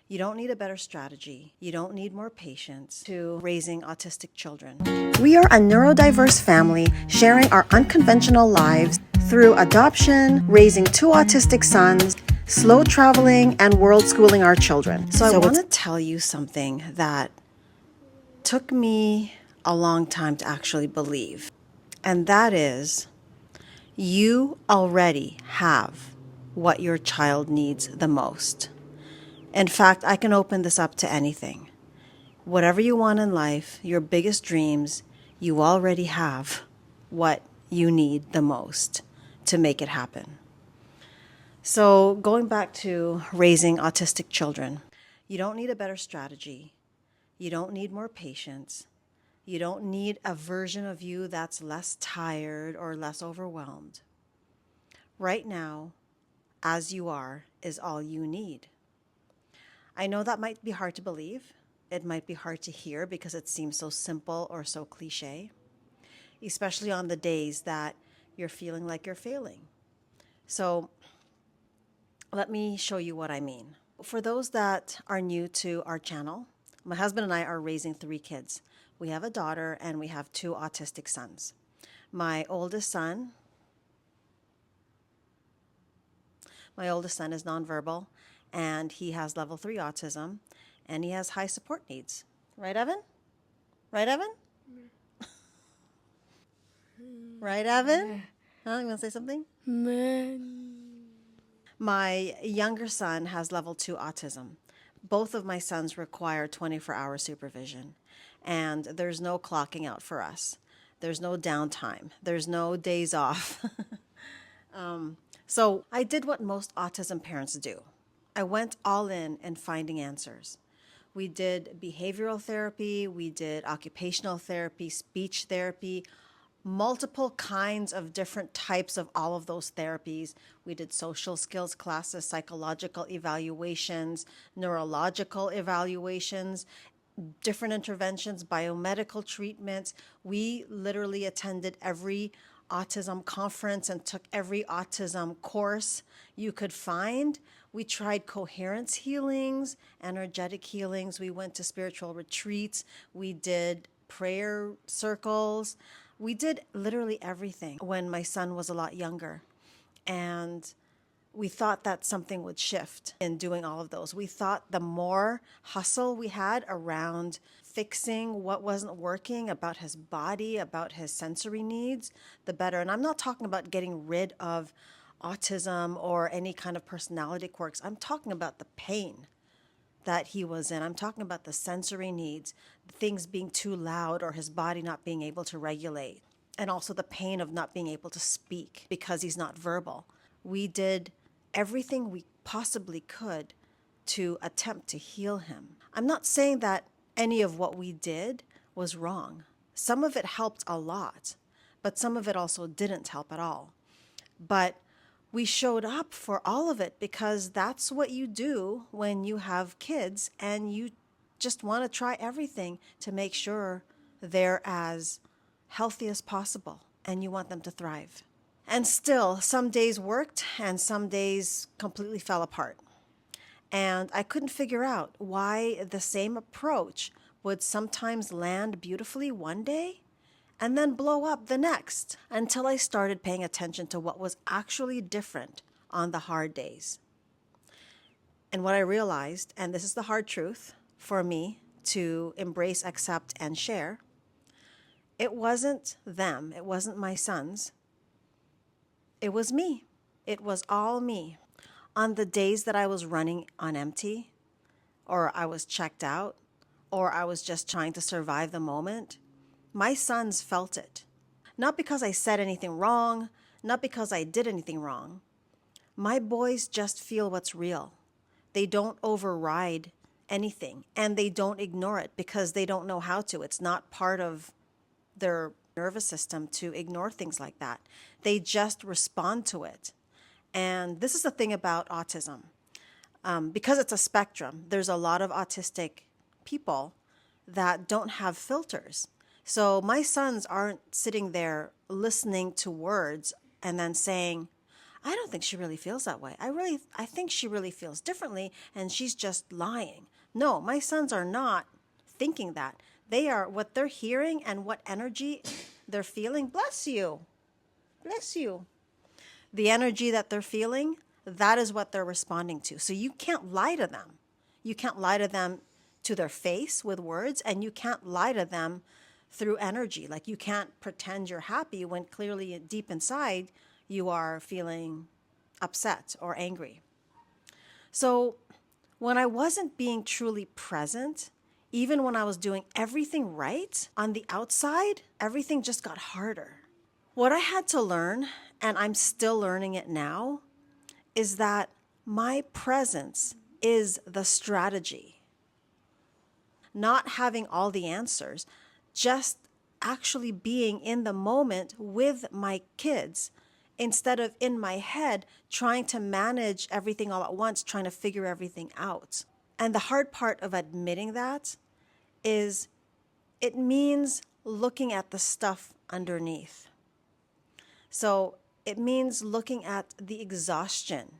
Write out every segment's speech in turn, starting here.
You don't need a better strategy. You don't need more patience to raising autistic children. We are a neurodiverse family sharing our unconventional lives through adoption, raising two autistic sons, slow traveling, and world schooling our children. So I want to tell you something that took me a long time to actually believe. And that is, you already have what your child needs the most. In fact, I can open this up to anything. Whatever you want in life, your biggest dreams, you already have what you need the most to make it happen. So going back to raising autistic children, you don't need a better strategy. You don't need more patience. You don't need a version of you that's less tired or less overwhelmed. Right now, as you are, is all you need. I know that might be hard to believe. It might be hard to hear because it seems so simple or so cliche, especially on the days that you're feeling like you're failing. So let me show you what I mean. For those that are new to our channel, my husband and I are raising 3 kids. We have a daughter and we have 2 autistic sons. My oldest son is nonverbal, and he has level 3 autism, and he has high support needs. Right, Evan? Right, Evan? Right, Evan? Huh? You want to say something? My younger son has level 2 autism. Both of my sons require 24-hour supervision, and there's no clocking out for us. There's no downtime. There's no days off. So I did what most autism parents do. I went all in finding answers. We did behavioral therapy, we did occupational therapy, speech therapy, multiple kinds of different types of all of those therapies. We did social skills classes, psychological evaluations, neurological evaluations, different interventions, biomedical treatments. We literally attended every autism conference and took every autism course you could find. We tried coherence healings, energetic healings. We went to spiritual retreats. We did prayer circles. We did literally everything when my son was a lot younger. And we thought that something would shift in doing all of those. We thought the more hustle we had around fixing what wasn't working about his body, about his sensory needs, the better. And I'm not talking about getting rid of autism or any kind of personality quirks. I'm talking about the pain that he was in. I'm talking about the sensory needs, things being too loud or his body not being able to regulate, and also the pain of not being able to speak because he's not verbal. We did everything we possibly could to attempt to heal him. I'm not saying that any of what we did was wrong. Some of it helped a lot, but some of it also didn't help at all. But we showed up for all of it because that's what you do when you have kids and you just want to try everything to make sure they're as healthy as possible and you want them to thrive. And still, some days worked and some days completely fell apart. And I couldn't figure out why the same approach would sometimes land beautifully one day and then blow up the next, until I started paying attention to what was actually different on the hard days. And what I realized, and this is the hard truth for me to embrace, accept, and share, it wasn't them, it wasn't my sons, it was me. It was all me. On the days that I was running on empty, or I was checked out, or I was just trying to survive the moment, my sons felt it. Not because I said anything wrong, not because I did anything wrong. My boys just feel what's real. They don't override anything, and they don't ignore it because they don't know how to. It's not part of their nervous system to ignore things like that. They just respond to it. And this is the thing about autism. Because it's a spectrum, there's a lot of autistic people that don't have filters. So my sons aren't sitting there listening to words and then saying, I don't think she really feels that way. I think she really feels differently and she's just lying. No, my sons are not thinking that. They are, what they're hearing and what energy they're feeling. Bless you. Bless you. The energy that they're feeling, that is what they're responding to. So you can't lie to them. You can't lie to them to their face with words, and you can't lie to them through energy. Like, you can't pretend you're happy when clearly deep inside you are feeling upset or angry. So when I wasn't being truly present, even when I was doing everything right on the outside, everything just got harder. What I had to learn, and I'm still learning it now, is that my presence is the strategy. Not having all the answers, just actually being in the moment with my kids instead of in my head trying to manage everything all at once, trying to figure everything out. And the hard part of admitting that is it means looking at the stuff underneath. So it means looking at the exhaustion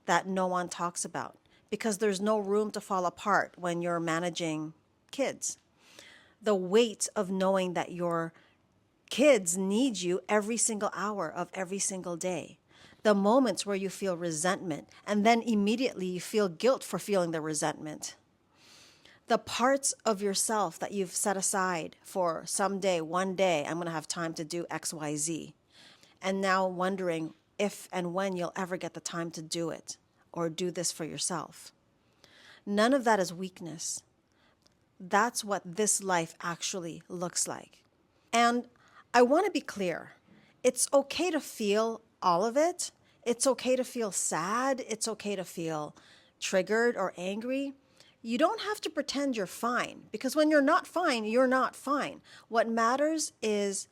that no one talks about, because there's no room to fall apart when you're managing kids. The weight of knowing that your kids need you every single hour of every single day. The moments where you feel resentment and then immediately you feel guilt for feeling the resentment. The parts of yourself that you've set aside for someday, one day, I'm going to have time to do X, Y, Z. And now wondering if and when you'll ever get the time to do it or do this for yourself. None of that is weakness. That's what this life actually looks like. And I want to be clear. It's okay to feel all of it. It's okay to feel sad. It's okay to feel triggered or angry. You don't have to pretend you're fine, because when you're not fine, you're not fine. What matters is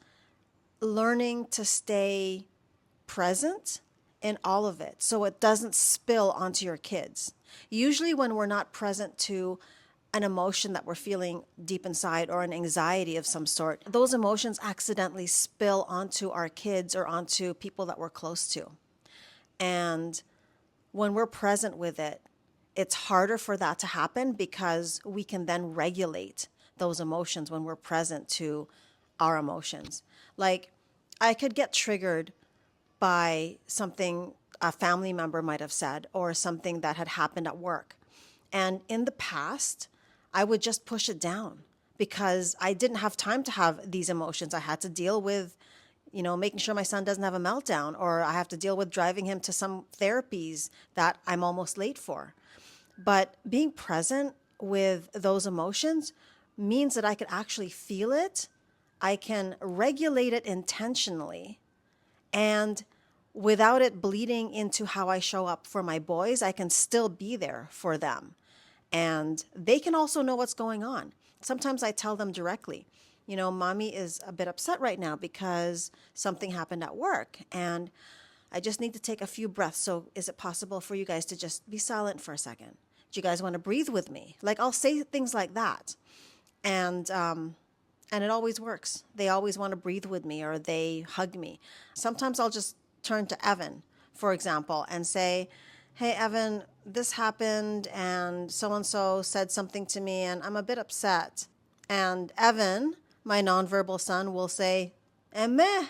learning to stay present in all of it so it doesn't spill onto your kids. Usually when we're not present to an emotion that we're feeling deep inside or an anxiety of some sort, those emotions accidentally spill onto our kids or onto people that we're close to. And when we're present with it, it's harder for that to happen because we can then regulate those emotions when we're present to our emotions. Like, I could get triggered by something a family member might have said or something that had happened at work. And in the past, I would just push it down because I didn't have time to have these emotions. I had to deal with, making sure my son doesn't have a meltdown, or I have to deal with driving him to some therapies that I'm almost late for. But being present with those emotions means that I could actually feel it. I can regulate it intentionally, and without it bleeding into how I show up for my boys, I can still be there for them. And they can also know what's going on. Sometimes I tell them directly, mommy is a bit upset right now because something happened at work and I just need to take a few breaths. So is it possible for you guys to just be silent for a second? Do you guys want to breathe with me? Like, I'll say things like that. And it always works. They always want to breathe with me or they hug me. Sometimes I'll just turn to Evan, for example, and say, hey, Evan, this happened and so said something to me and I'm a bit upset. And Evan, my nonverbal son, will say, meh,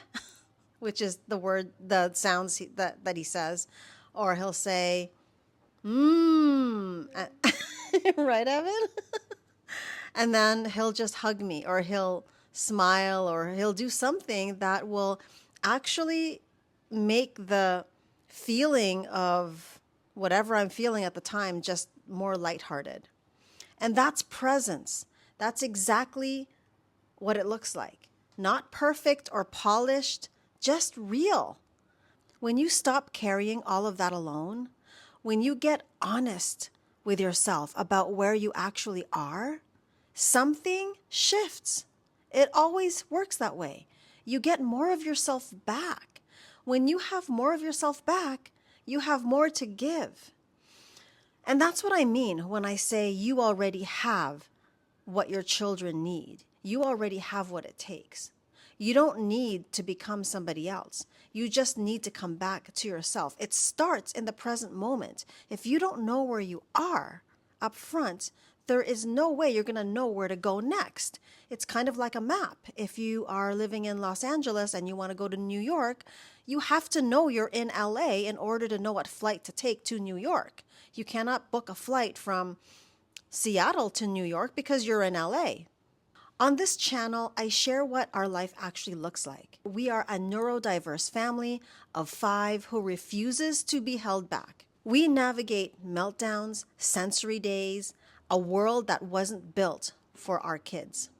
which is the sounds that he says. Or he'll say, right, Evan? And then he'll just hug me or he'll smile or he'll do something that will actually make the feeling of whatever I'm feeling at the time just more lighthearted. And that's presence. That's exactly what it looks like. Not perfect or polished, just real. When you stop carrying all of that alone, when you get honest with yourself about where you actually are, something shifts. It always works that way. You get more of yourself back. When you have more of yourself back, you have more to give. And that's what I mean when I say you already have what your children need. You already have what it takes. You don't need to become somebody else. You just need to come back to yourself. It starts in the present moment. If you don't know where you are up front, there is no way you're going to know where to go next. It's kind of like a map. If you are living in Los Angeles and you want to go to New York, you have to know you're in LA in order to know what flight to take to New York. You cannot book a flight from Seattle to New York because you're in LA. On this channel, I share what our life actually looks like. We are a neurodiverse family of 5 who refuses to be held back. We navigate meltdowns, sensory days, a world that wasn't built for our kids.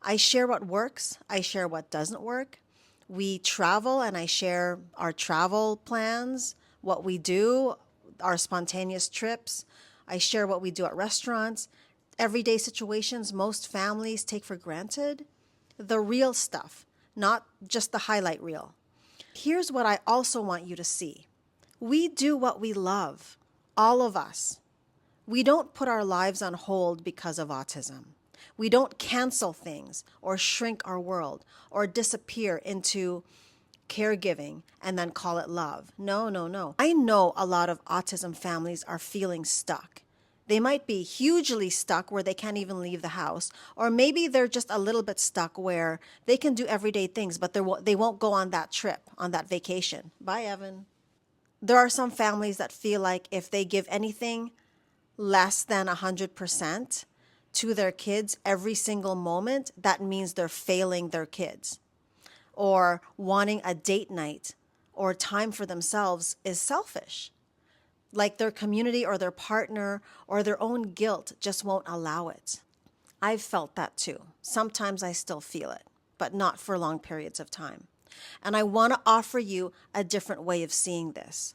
I share what works, I share what doesn't work. We travel and I share our travel plans, what we do, our spontaneous trips. I share what we do at restaurants, everyday situations most families take for granted, the real stuff, not just the highlight reel. Here's what I also want you to see. We do what we love, all of us. We don't put our lives on hold because of autism. We don't cancel things or shrink our world or disappear into caregiving and then call it love. No, no, no. I know a lot of autism families are feeling stuck. They might be hugely stuck where they can't even leave the house, or maybe they're just a little bit stuck where they can do everyday things, but they won't go on that trip, on that vacation. Bye, Evan. There are some families that feel like if they give anything less than 100% to their kids every single moment, that means they're failing their kids. Or wanting a date night or time for themselves is selfish. Like their community or their partner or their own guilt just won't allow it. I've felt that too. Sometimes I still feel it, but not for long periods of time. And I want to offer you a different way of seeing this.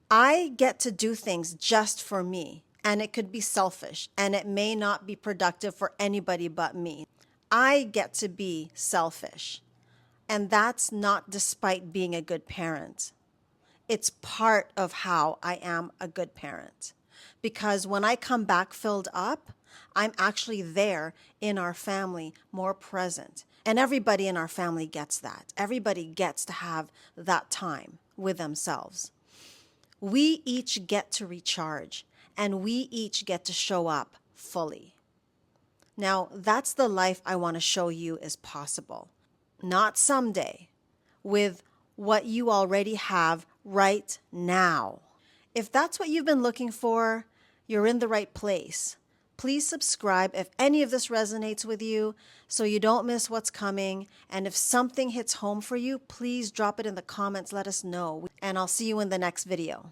I get to do things just for me, and it could be selfish, and it may not be productive for anybody but me. I get to be selfish, and that's not despite being a good parent. It's part of how I am a good parent. Because when I come back filled up, I'm actually there in our family, more present. And everybody in our family gets that. Everybody gets to have that time with themselves. We each get to recharge, and we each get to show up fully. Now, that's the life I want to show you is possible. Not someday, with what you already have right now. If that's what you've been looking for, you're in the right place. Please subscribe if any of this resonates with you so you don't miss what's coming. And if something hits home for you, please drop it in the comments. Let us know. And I'll see you in the next video.